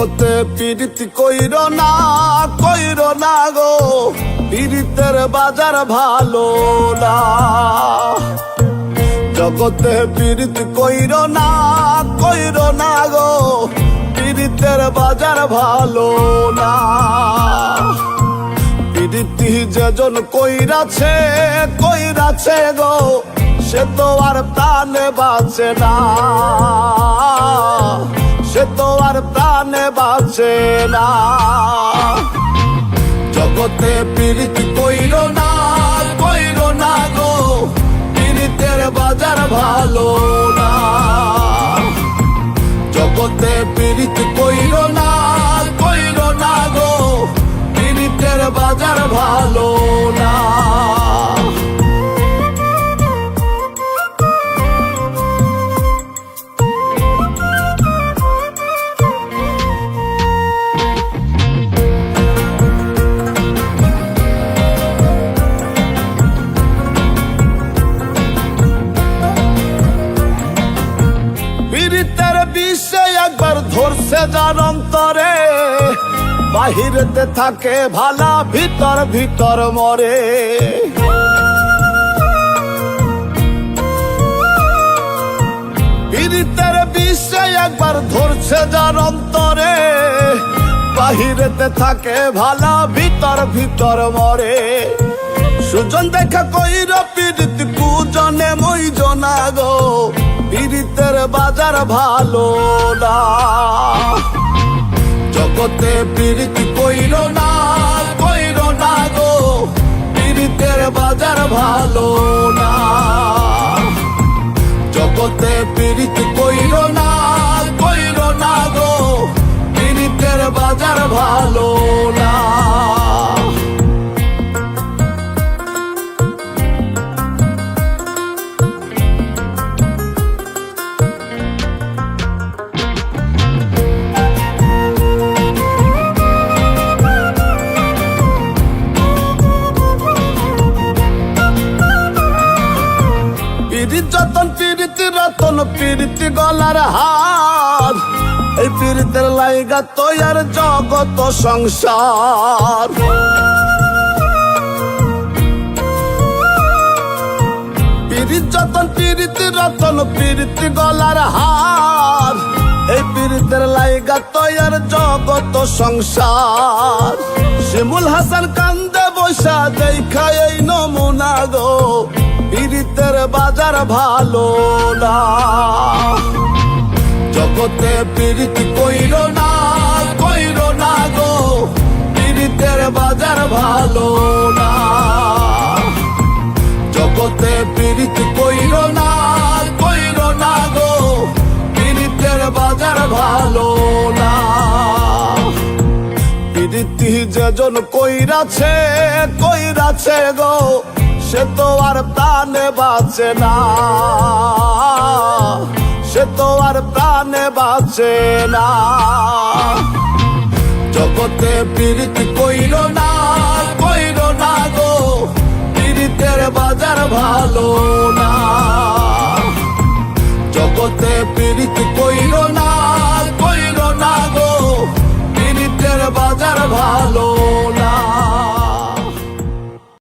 জগতে পীড়িত কইরো না গো, পীড়িতের বাজার ভালো না। জগতে পীড়িত কইরো না গো, পীড়িতের বাজার ভালো না। পীড়িতি যেজন কইরাছে গো, সে তো আর প্রাণে বাঁচে না, সে তো আর প্রাণে বাঁচে না। জগতে পীড়িত কইরো না গো, পীড়িতের বাজার ভালো না। জগতে পীড়িত কইরো না গো, পীড়িতের বাজার ভালো না। পীড়িতের বিষে একবার ধরছে যার অন্তরে, বাহিরেতে থাকে ভালা, ভিতর ভিতর মরে। পীড়িতের বিষে একবার ধরছে যার অন্তরে, বাহিরেতে থাকে ভালা, ভিতর ভিতর মরে। সুজন দেখা কইর পীড়িত কুজনে মইজনা গো, পীড়িতের বাজার ভালো না। জগতে পীড়িত কইরো না গো, পীড়িতের বাজার ভালো না। জগতে পীড়িত কইরো না গো, পীড়িতের বাজার ভালো না। পীড়িত যতন পীড়িত রতন, পীড়িত গলার হার, এই পীড়িতের লাইগা তৈয়ার জগত সংসার। পীড়িত যতন পীড়িত রতন, পীড়িত গলার হার, এই পীড়িতের লাইগা তৈয়ার জগত সংসার। শিমুল হাসান কান্দে বৈশা দেখা এই নমুনা গো, পীড়িতের বাজার ভালো না। জগতে পীড়িত কইরো না গো, পীড়িতের বাজার ভালো না। জগতে পীড়িত কইরো না গো, পীড়িতের বাজার ভালো না। পীড়িতি যেজন কইরাছে গো, সে তো আর প্রাণে বাঁচে না, সে তো আর প্রাণে বাঁচে না। জগতে পীড়িত কইরো না গো, পীড়িতের বাজার ভালো না। জগতে পীড়িত কইরো না গো, পীড়িতের বাজার ভালো